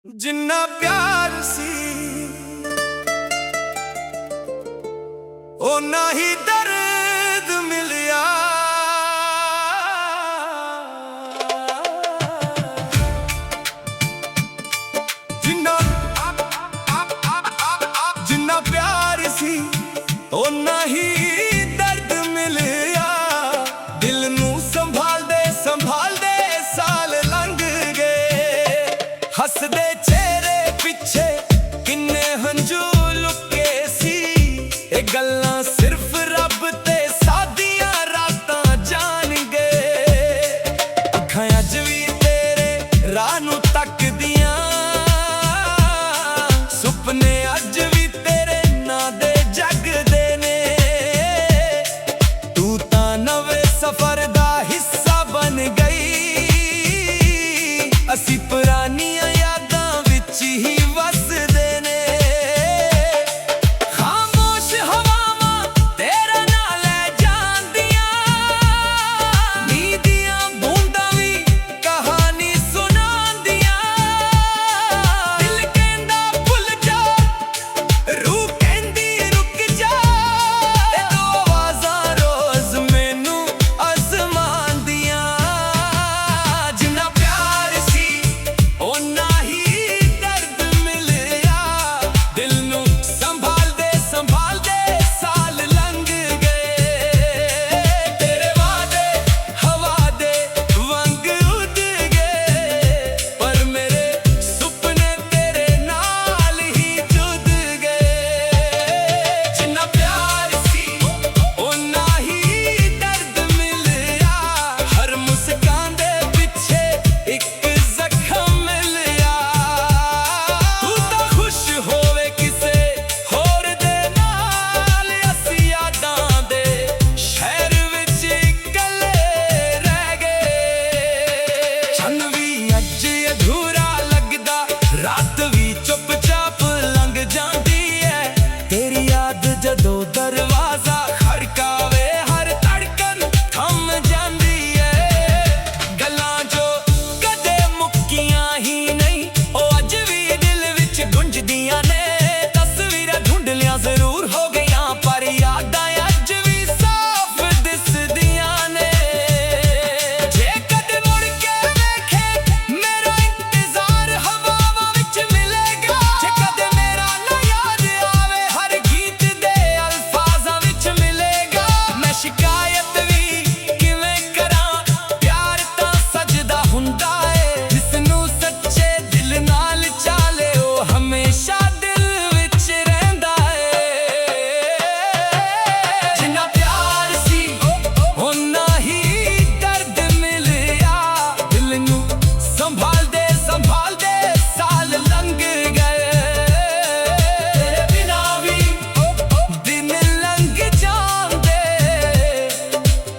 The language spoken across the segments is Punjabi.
जिन्ना प्यार सी ओना ही दर्द मिलिया। जिन्ना जिन्ना प्यार सी ओना ही दर्द मिलिया। दिल नू संभाल दे साल लंघ गए। हसदे चेहरे पिछे किन्ने हंझू लुके सी। ए गल्लां सिर्फ रब ते सादियां रातां जान गए। अखां अज भी तेरे राह नू तकदियां, सुपने अज भी तेरे नां दे जगदे ने। तू तां नवे सफर दा हिस्सा बन गई। असी पुरानियां यादां विच ही वसदे ने। खामोश हवावां तेरा नां लै जांदियां, नींदियां बूंदां वी कहानी सुणांदियां। दिल कहंदा भुल जा, रूह कहंदी रुक जा। ए दो आवाज़ां रोज़ मैनू आज़मांदियां। जिन्ना प्यार सी ओना ही दर्द मिलिया। दिल नू संभाल दे साल लंघ गए। तेरे वादे हवा दे वांग उड़ गए, पर मेरे सुपने तेरे नाल ही जुड़ गए। जिन्ना प्यार सी ओना ही दर्द मिलिया। हर मुस्कान दे पिछे एक जख्म मिलिया। तू तां खुश होवे किसे होर दे नाल, असी यादां दे शहर विच इकल्ले रह गए। चन्न भी अज अधूरा लगदा, रात भी चुपचाप लंघ जांदी है। तेरी याद जदों दरवाजा खड़कावे, हर धड़कन थम जांदी है। गल्लां जो कदे मुक्कियां ही नहीं, ओ अज भी दिल विच गुंजदियां ने। तस्वीरां ढूंढलियां जरूर हो गईयां, पर यादां अज भी साफ दिसदियां ने। जे कदे मुड़ के वेखे मेरा इंतजार हवावां विच मिलेगा। जे कदे मेरा ना याद आवे, हर गीत दे अल्फाज़ां विच मिलेगा। मैं शिकायत भी किवें करां, प्यार तां सजदा हुंदा है। जिसनू सच्चे दिल नाल चाले ओ हमेशा दिल विच रहिंदा है। जिन्ना प्यार सी ओना ही दर्द मिलिया। दिल नू संभाल दे साल लंघ गए। तेरे बिना भी दिन लंघ जांदे,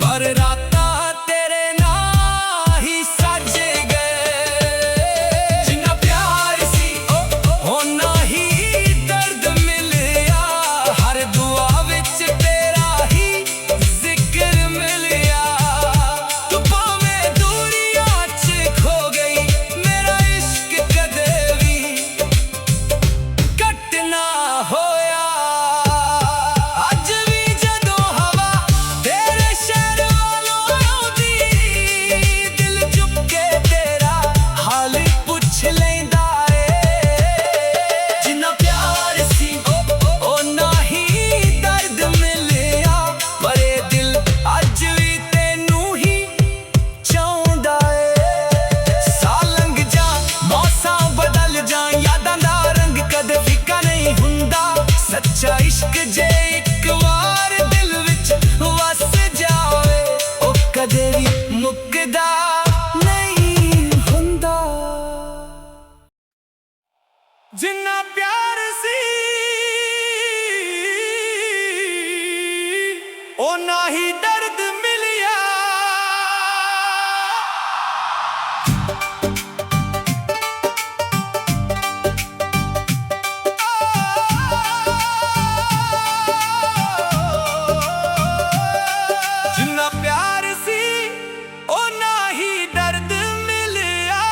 पर रातां तेरे नां ही सज गए। जिन्ना प्यार सी ओना ही दर्द मिलिया। हर दुआ विच तेरा ही जिक्र मिलिया। तू भावें दूरियां च खो गई, मेरा इश्क कदे भी घट ना होया। अज भी जदों हवा तेरे शहर वालों आउंदी, दिल चुप के तेरा हाल पुछ लैंदा ए। जिन्ना प्यार सी ओना ही दर्द मिलिया, पर ए दिल अज भी तैनू ही चाहुंदा ए। साल लंघ जा, मौसां बदल जा, यादां दा रंग कदे फिक्का नहीं हुंदा। सच्चा इश्क जे एक वार दिल विच वस जावे, ओ कदे भी मुकदा नहीं हुंदा। जिन्ना प्यार सी ओना ही दर्द मिलिया। जिन्ना प्यार सी ओना ही दर्द मिलिया।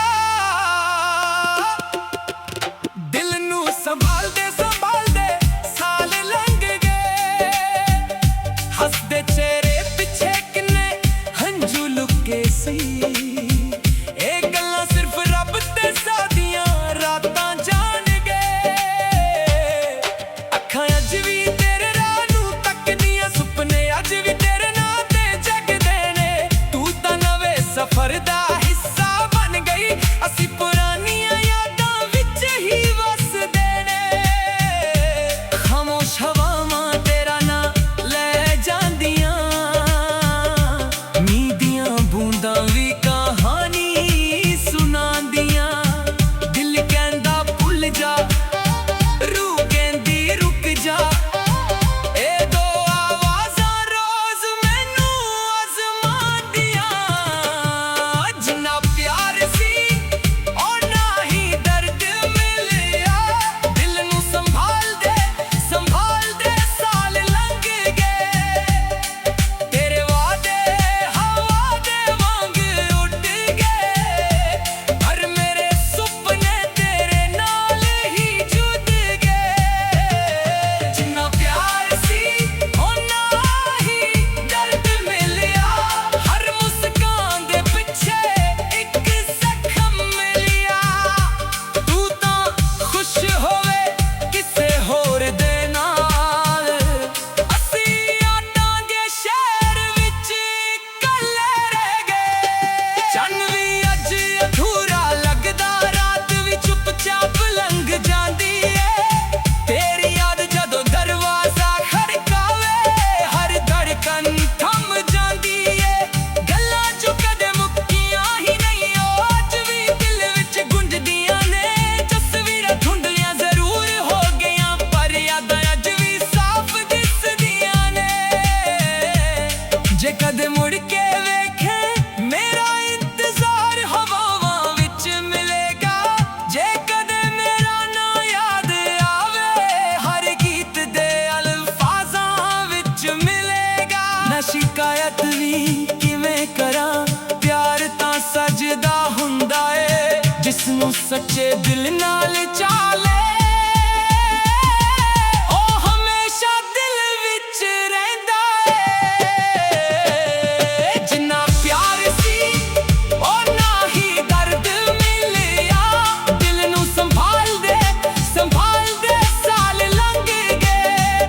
ਸੱਚੇ ਦਿਲ ਨਾਲ ਚਾਲੇ ਉਹ ਹਮੇਸ਼ਾ ਦਿਲ ਵਿੱਚ ਰਹਿੰਦਾ ਏ ਜਿੰਨਾ ਪਿਆਰ ਸੀ ਓਨਾ ਹੀ ਦਰਦ ਮਿਲਿਆ ਦਿਲ ਨੂੰ ਸੰਭਾਲਦੇ ਸੰਭਾਲਦੇ ਸਾਲ ਲੰਘ ਗਏ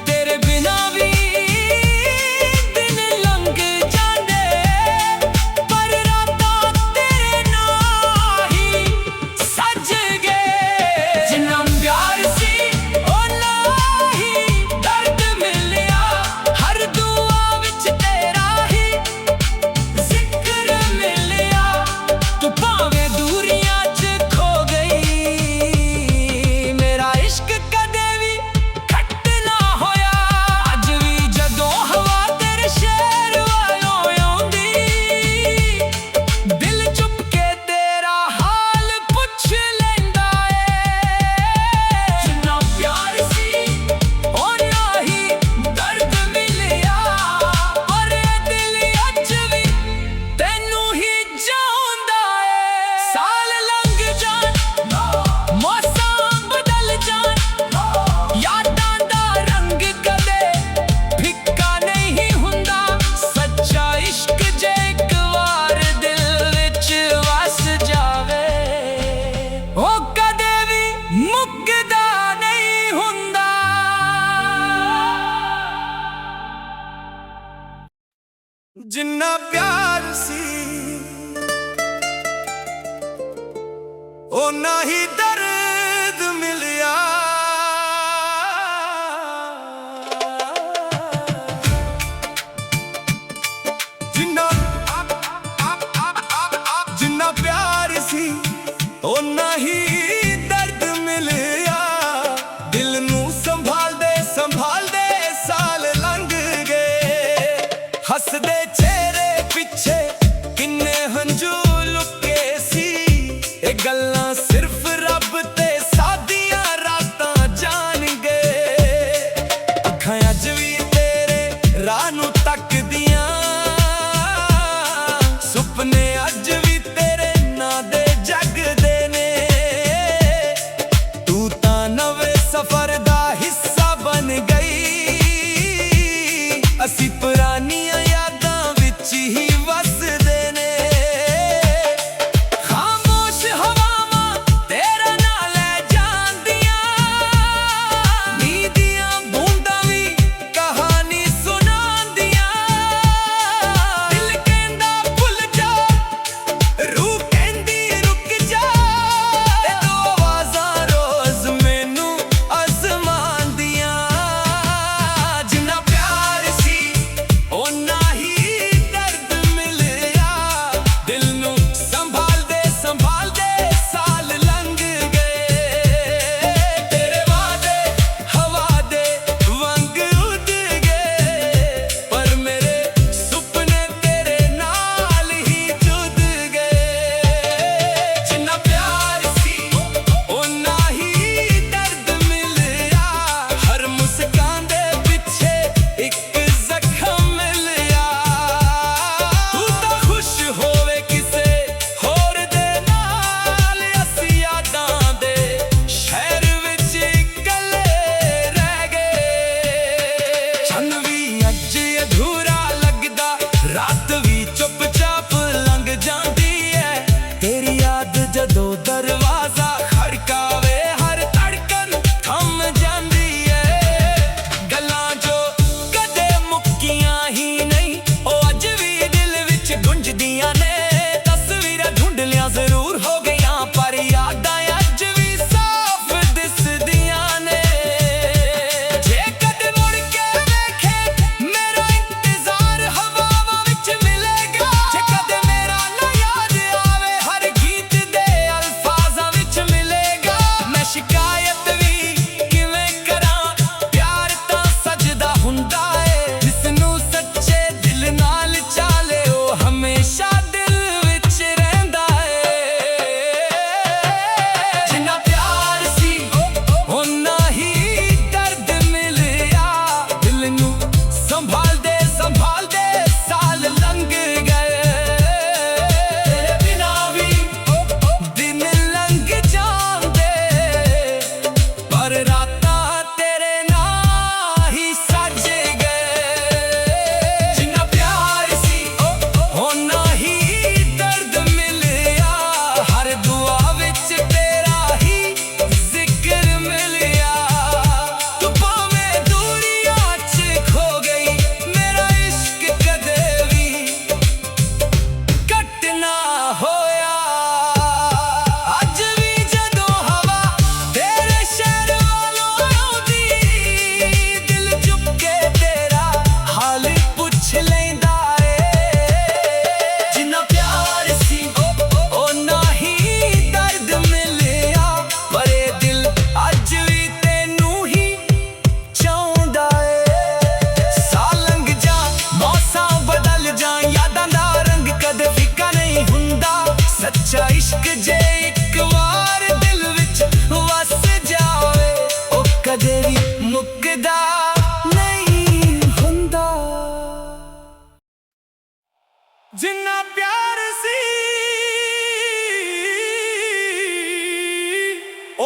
ਤੇਰੇ ਬਿਨਾਂ ਵੀ ਦਿਨ ਲੰਘ ਜਾਂਦੇ ਪਰ ਰਾਤਾਂ ਤੇਰੇ ਨਾਲ ਹੀ ਸੱਜ ਗਏ ਜਿੰਨਾ ਪਿਆਰ ਸੀ ਓਨਾ ਹੀ ਦਰਦ ਮਿਲਿਆ ਹਰ ਦੁਆ ਵਿੱਚ ਤੇਰਾ ਹੀ ਜ਼ਿਕਰ ਮਿਲਿਆ ਤੂੰ ਭਾਵੇਂ ਦੂਰੀਆਂ 'ਚ ਖੋ ਗਈ ਮੇਰਾ ਇਸ਼ਕ ਕਦੇ ਵੀ ਘੱਟ ਨਾ ਹੋਇਆ ਅੱਜ ਵੀ ਜਦੋਂ ਹਵਾ ਤੇਰੇ ਸ਼ਹਿਰ ਵੱਲੋਂ ਆਉਂਦੀ ਦਿਲ ਚੁੱਪ ਕੇ ਤੇਰਾ ਹਾਲ ਪੁੱਛ ਲੈਂਦਾ ਏ ਜਿੰਨਾ ਪਿਆਰ ਸੀ ਓਨਾ ਹੀ ਦਰਦ ਮਿਲਿਆ ਪਰ ਇਹ ਦਿਲ ਅੱਜ ਵੀ ਤੈਨੂੰ ਹੀ ਚਾਹੁੰਦਾ ਏ ਸਾਲ ਲੰਘ ਜਾਣ ਮੌਸਮ ਬਦਲ ਜਾਣ ਯਾਦਾਂ ਦਾ ਰੰਗ ਕਦੇ ਫਿੱਕਾ ਨਹੀਂ ਹੁੰਦਾ ਸੱਚਾ ਇਸ਼ਕ ਜੇ ਇੱਕ ਵਾਰ ਦਿਲ ਵਿੱਚ ਵਸ ਜਾਵੇ ਉਹ ਕਦੇ ਵੀ ਮੁੱਕਦਾ ਨਹੀਂ ਹੁੰਦਾ ਜਿੰਨਾ ਪਿਆਰ ਸੀ ਓਨਾ ਹੀ ਦਰਦ ਮਿਲਿਆ ਜਿੰਨਾ ਜਿੰਨਾ ਪਿਆਰ ਸੀ ਓਨਾ ਹੀ ਦਰਦ ਮਿਲਿਆ ਦਿਲ ਨੂੰ ਸੰਭਾਲਦੇ ਸੰਭਾਲਦੇ ਸਾਲ ਲੰਘ ਗਏ ਹੱਸਦੇ ਚਿਹਰੇ ਪਿੱਛੇ ਕਿੰਨੇ ਹੰਝੂ ਲੁਕੇ ਸੀ ਇਹ ਗੱਲਾਂ ਸਿਰਫ ਰੱਬ ਤੇ ਸਾਡੀਆਂ ਰਾਤਾਂ ਜਾਣਗੇ ਅੱਖਾਂ ਅੱਜ ਵੀ ਤੇਰੇ ਰਾਹ ਨੂੰ ਤੱਕਦੀਆਂ ਸੁਪਨੇ ਅੱਜ ਵੀ ਤੇਰੇ ਨਾਂ ਦੇ ਜਗਦੇ ਨੇ ਤੂੰ ਤਾਂ ਨਵੇਂ ਸਫ਼ਰ ਦਾ ਹਿੱਸਾ ਬਣ ਗਈ ਅਸੀਂ ਪੁਰਾਣੀਆਂ ਯਾਦਾਂ ਵਿੱਚ ਹੀ ਵਸਦੇ ਨੇ ਖਾਮੋਸ਼ ਹਵਾਵਾਂ ਤੇਰਾ ਨਾਂ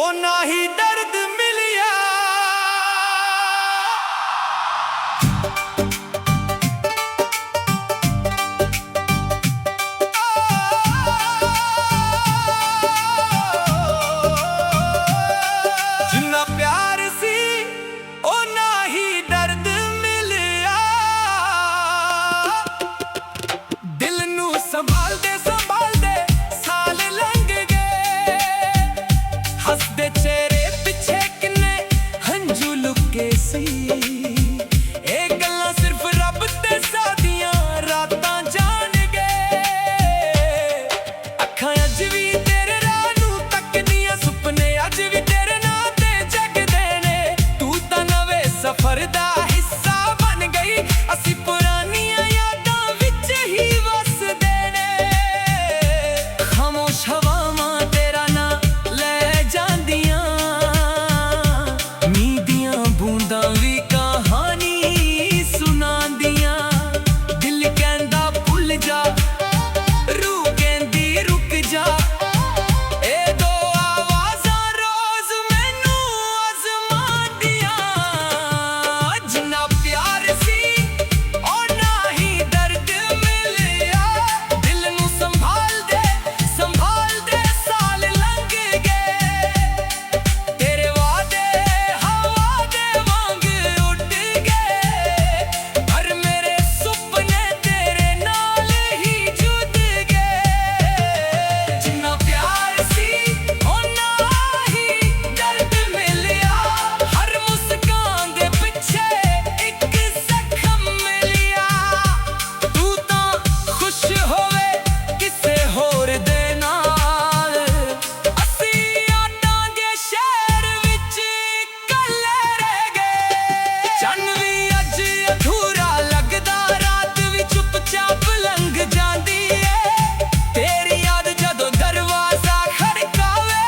ਓਨਾ ਹੀ ਦਰਦ ਮਿਲਿਆ। ਜਿੰਨਾ ਪਿਆਰ ਸੀ ਓਨਾ ਹੀ ਦਰਦ ਮਿਲਿਆ। ਦਿਲ ਨੂੰ ਸੰਭਾਲਦੇ ਸੰਭਾਲਦੇ ਸਾਲ ਲੰਘ ਗਏ। ਹੱਸਦੇ ਚਿਹਰੇ ਪਿੱਛੇ ਕਿੰਨੇ ਹੰਝੂ ਲੁਕੇ ਸੀ। ਇਹ ਗੱਲਾਂ ਸਿਰਫ ਰੱਬ ਤੇ ਸਾਡੀਆਂ ਰਾਤਾਂ ਜਾਣਗੇ। ਅੱਖਾਂ ਅੱਜ ਵੀ ਤੇਰੇ ਰਾਹ ਨੂੰ ਤੱਕਦੀਆਂ, ਸੁਪਨੇ ਅੱਜ ਵੀ ਤੇਰੇ ਨਾਂ ਤੇ ਜਗਦੇ ਨੇ। ਤੂੰ ਤਾਂ ਨਵੇਂ ਸਫ਼ਰ ਦਾ ਹਿੱਸਾ ਬਣ ਗਈ, ਅਸੀਂ ਪੁਰਾਣੀਆਂ ਯਾਦਾਂ ਵਿੱਚ ਹੀ ਵਸਦੇ ਨੇ। ਖਾਮੋਸ਼ ਹਵਾਵਾਂ ਤੇਰਾ ਨਾਂ ਲੈ ਜਾਂਦੀਆਂ, ਮੀਂਹ ਦੀਆਂ ਬੂੰਦਾਂ ਵੀ ਕਹਾਣੀ ਸੁਣਾਉਂਦੀਆਂ। ਦਿਲ ਕਹਿੰਦਾ ਭੁੱਲ ਜਾ, ਰੂਹ ਕਹਿੰਦੀ ਰੁਕ ਜਾ। ਇਹ ਦੋ ਆਵਾਜ਼ਾਂ ਰੋਜ਼ ਮੈਨੂੰ ਅਜ਼ਮਾਉਂਦੀਆਂ। ਜਿੰਨਾ ਪਿਆਰ ਸੀ ਓਨਾ ਹੀ ਦਰਦ ਮਿਲਿਆ। ਦਿਲ ਨੂੰ ਸੰਭਾਲਦੇ ਸੰਭਾਲਦੇ ਸਾਲ ਲੰਘ ਗਏ। ਤੇਰੇ ਵਾਅਦੇ ਹਵਾ ਦੇ ਵਾਂਗ ਉੱਡ ਗਏ, ਪਰ ਮੇਰੇ ਸੁਪਨੇ ਤੇਰੇ ਨਾਲ ਹੀ ਜੁੜ ਗਏ। ਜਿੰਨਾ ਪਿਆਰ ਸੀ ਓਨਾ ਹੀ ਦਰਦ ਮਿਲਿਆ। ਹਰ ਮੁਸਕਾਨ ਦੇ ਪਿੱਛੇ ਇੱਕ ਜ਼ਖਮ ਮਿਲਿਆ। ਤੂੰ ਤਾਂ ਖੁਸ਼ ਹੋਵੇ ਕਿਸੇ ਹੋਰ ਦੇ ਨਾਲ, ਅਸੀਂ ਯਾਦਾਂ ਦੇ ਸ਼ਹਿਰ ਵਿੱਚ ਇਕੱਲੇ ਰਹਿ ਗਏ। ਚੰਨ ਵੀ ਅੱਜ ਅਧੂਰਾ ਲੱਗਦਾ, ਰਾਤ ਵੀ ਚੁੱਪਚਾਪ ਲੰਘ ਜਾਂਦੀ ਏ। ਤੇਰੀ ਯਾਦ ਜਦੋਂ ਦਰਵਾਜ਼ਾ ਖੜਕਾਵੇ,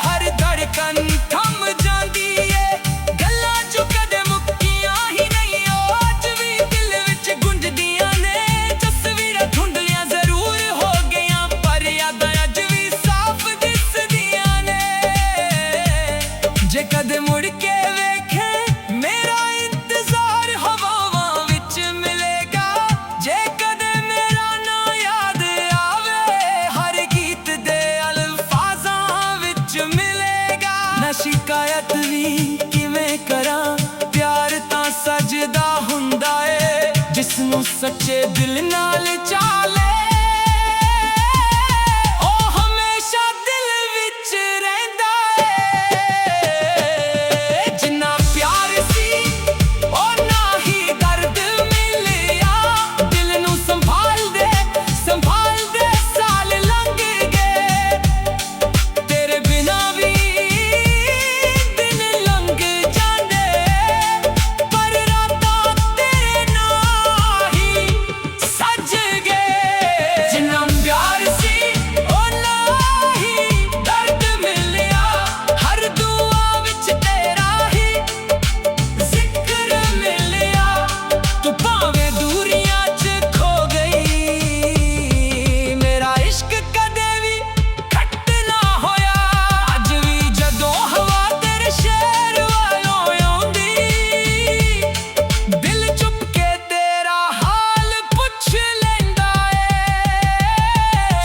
ਹਰ ਧੜਕਨ ਥੰਮ ਜਾਂਦੀ ਏ। ਗੱਲਾਂ ਜੋ ਕਦੇ ਮੁੱਕੀਆਂ ਹੀ ਨਹੀਂ, ਉਹ ਅੱਜ ਵੀ ਦਿਲ ਵਿੱਚ ਗੂੰਜਦੀਆਂ ਨੇ। ਤਸਵੀਰਾਂ ਧੁੰਦਲੀਆਂ ਜ਼ਰੂਰ ਹੋ ਗਈਆਂ, ਪਰ ਯਾਦਾਂ ਅੱਜ ਵੀ ਸਾਫ਼ ਦਿਸਦੀਆਂ ਨੇ। ਜੇ ਕਦੇ ਮੁੜ ਕੇ ਵੇਖੇ ਮੇਰਾ ਇੰਤਜ਼ਾਰ ਹਵਾਵਾਂ ਵਿੱਚ ਮਿਲੇਗਾ। ਜੇ ਕਦੇ ਮੇਰਾ ਨਾਂ ਯਾਦ ਆਵੇ, ਹਰ ਗੀਤ ਦੇ ਅਲਫਾਜ਼ਾਂ ਵਿੱਚ ਮਿਲੇਗਾ। ਨਾ ਸ਼ਿਕਾਇਤ ਵੀ ਕਿਵੇਂ ਕਰਾਂ, ਪਿਆਰ ਤਾਂ ਸਜਦਾ ਹੁੰਦਾ ਏ ਜਿਸ ਨੂੰ ਸੱਚੇ ਦਿਲ ਨਾਲ ਚਾਲੇ। ਉਹ ਹਮੇਸ਼ਾ ਦਿਲ ਵਿੱਚ ਰਹਿੰਦਾ ਏ। ਜਿੰਨਾ ਪਿਆਰ ਸੀ ਓਨਾ ਹੀ ਦਰਦ ਮਿਲਿਆ। ਦਿਲ ਨੂੰ ਸੰਭਾਲਦੇ ਸੰਭਾਲਦੇ ਸਾਲ ਲੰਘ ਗਏ। ਤੇਰੇ ਬਿਨਾਂ ਵੀ ਦਿਨ ਲੰਘ ਜਾਂਦੇ, ਪਰ ਰਾਤਾਂ ਤੇਰੇ ਨਾਲ ਹੀ ਸੱਜ ਗਏ। ਜਿੰਨਾ ਪਿਆਰ ਸੀ ਓਨਾ ਹੀ ਦਰਦ ਮਿਲਿਆ। ਹਰ ਦੁਆ ਵਿੱਚ ਤੇਰਾ ਹੀ ਜ਼ਿਕਰ ਮਿਲਿਆ। ਤੂੰ ਭਾਵੇਂ ਦੂਰੀਆਂ 'ਚ ਖੋ ਗਈ, ਮੇਰਾ ਇਸ਼ਕ ਕਦੇ ਵੀ ਘੱਟ ਨਾ ਹੋਇਆ। ਅੱਜ ਵੀ ਜਦੋਂ ਹਵਾ ਤੇਰੇ ਸ਼ਹਿਰ ਵੱਲੋਂ ਆਉਂਦੀ, ਦਿਲ ਚੁੱਪ ਕੇ ਤੇਰਾ ਹਾਲ ਪੁੱਛ ਲੈਂਦਾ ਏ।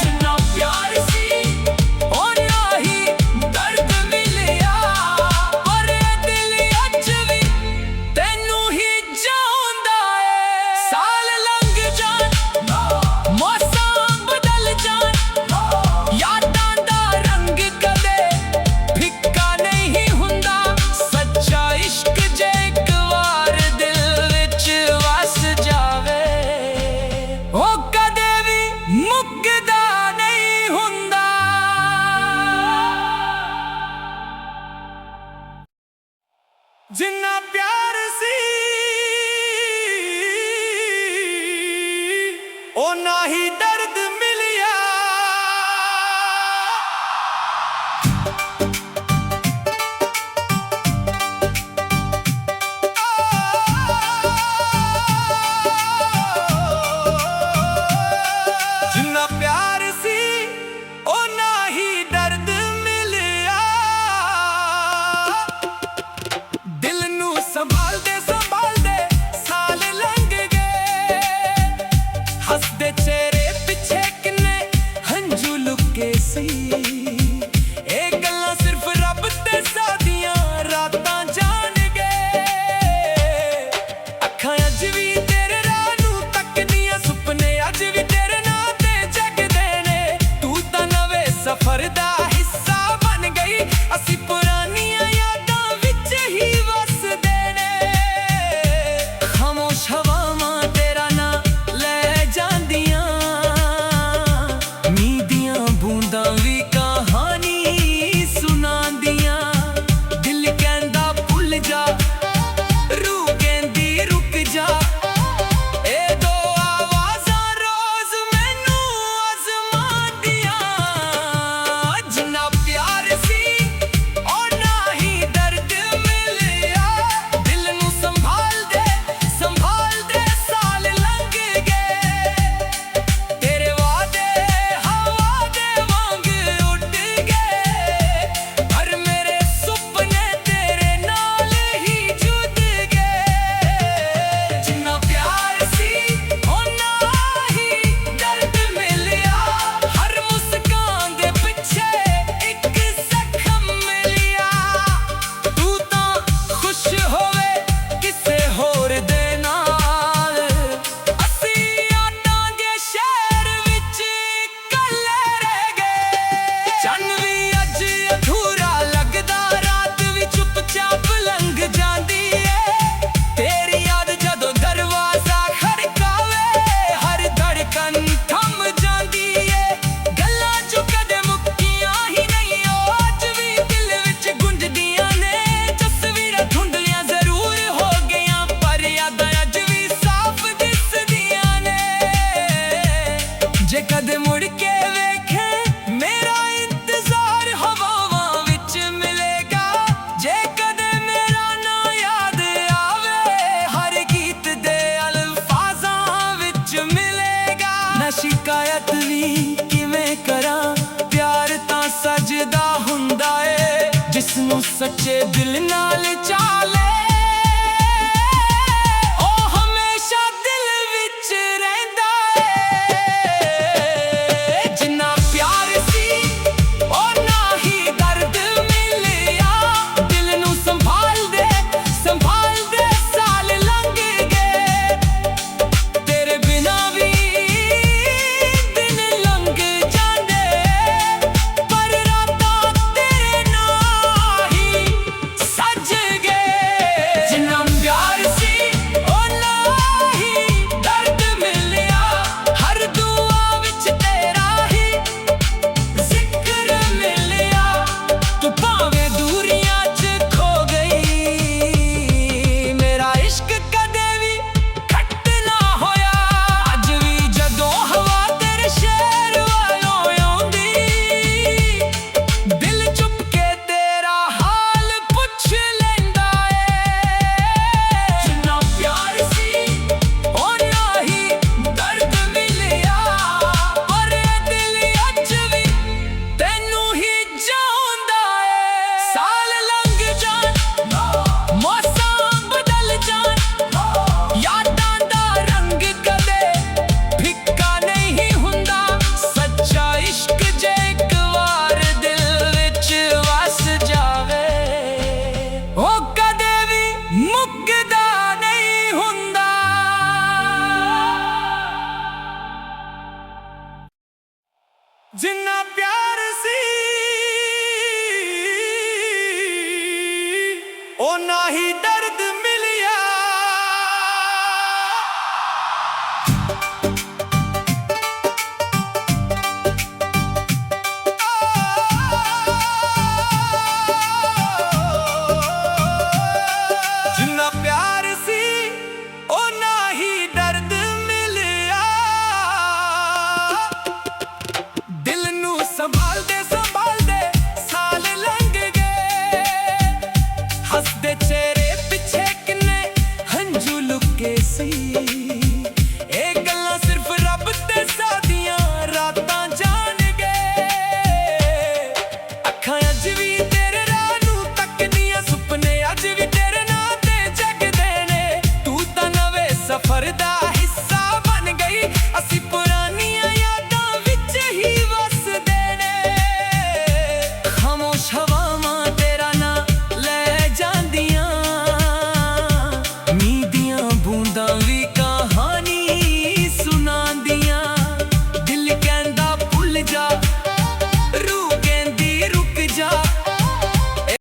ਜਿੰਨਾ ਪਿਆਰ ਸੀ ਓਨਾ ਹੀ ਦਰਦ ਮਿਲਿਆ, ਪਰ ਇਹ ਦਿਲ ਅੱਜ ਵੀ ਤੈਨੂੰ ਹੀ ਚਾਹੁੰਦਾ ਏ। ਸਾਲ ਲੰਘ ਜਾਣ, ਮੌਸਮ ਬਦਲ ਜਾਣ, ਯਾਦਾਂ ਦਾ ਰੰਗ ਕਦੇ ਫਿੱਕਾ ਨਹੀਂ ਹੁੰਦਾ। ਸੱਚਾ ਇਸ਼ਕ ਜੇ ਇੱਕ ਵਾਰ ਦਿਲ ਵਿੱਚ ਵਸ ਜਾਵੇ, ਉਹ ਕਦੇ ਵੀ ਮੁੱਕਦਾ ਨਹੀਂ ਹੁੰਦਾ। ਜਿੰਨਾ ਪਿਆਰ ਸੀ ਓਨਾ ਹੀ ਦਰਦ ਮਿਲਿਆ। ਹੁੰਦਾ ਏ ਜਿਸ ਨੂੰ ਸੱਚੇ ਦਿਲ ਨਾਲ ਚਾਲੇ ਉਹ ਹਮੇਸ਼ਾ ਦਿਲ ਵਿੱਚ ਰਹਿੰਦਾ ਏ ਜਿੰਨਾ ਪਿਆਰ ਸੀ ਓਨਾ ਹੀ ਦਰਦ ਮਿਲਿਆ ਦਿਲ ਨੂੰ ਸੰਭਾਲਦੇ ਸੰਭਾਲਦੇ ਸਾਲ ਲੰਘ ਗਏ ਤੇਰੇ ਬਿਨਾ ਵੀ ਦਿਨ ਲੰਘ ਜਾਂਦੇ ਪਰ ਰਾਤਾਂ ਤੇਰੇ ਨਾਲ ਹੀ ਸੱਜ ਗਏ ਜਿੰਨਾ ਪਿਆਰ ਸੀ ਓਨਾ ਹੀ ਦਰਦ ਮਿਲਿਆ ਹਰ ਦੁਆ ਵਿੱਚ ਤੇਰਾ ਹੀ ਜ਼ਿਕਰ ਮਿਲਿਆ ਤੂੰ ਭਾਵੇਂ ਦੂਰੀਆਂ 'ਚ ਖੋ ਗਈ ਮੇਰਾ ਇਸ਼ਕ ਕਦੇ ਵੀ ਘੱਟ ਨਾ ਹੋਇਆ ਅੱਜ ਵੀ ਜਦੋਂ ਹਵਾ ਤੇਰੇ ਸ਼ਹਿਰ ਵੱਲੋਂ ਆਉਂਦੀ ਦਿਲ ਚੁੱਪ ਕੇ ਤੇਰਾ ਹਾਲ ਪੁੱਛ ਲੈਂਦਾ ਏ ਜਿੰਨਾ ਪਿਆਰ ਸੀ ਓਨਾ ਹੀ ਦਰਦ ਮਿਲਿਆ ਪਰ ਇਹ ਦਿਲ ਅੱਜ ਵੀ ਤੈਨੂੰ ਹੀ ਚਾਹੁੰਦਾ ਏ ਸਾਲ ਲੰਘ ਜਾਣ ਮੌਸਮ ਬਦਲ ਜਾਣ ਯਾਦਾਂ ਦਾ ਰੰਗ ਕਦੇ ਫਿੱਕਾ ਨਹੀਂ ਹੁੰਦਾ ਸੱਚਾ ਇਸ਼ਕ ਜੇ ਇੱਕ ਵਾਰ ਦਿਲ ਵਿੱਚ ਵਸ ਜਾਵੇ ਉਹ ਕਦੇ ਵੀ ਮੁੱਕਦਾ ਨਹੀਂ ਹੁੰਦਾ ਜਿੰਨਾ ਪਿਆਰ ਸੀ ਓਨਾ ਹੀ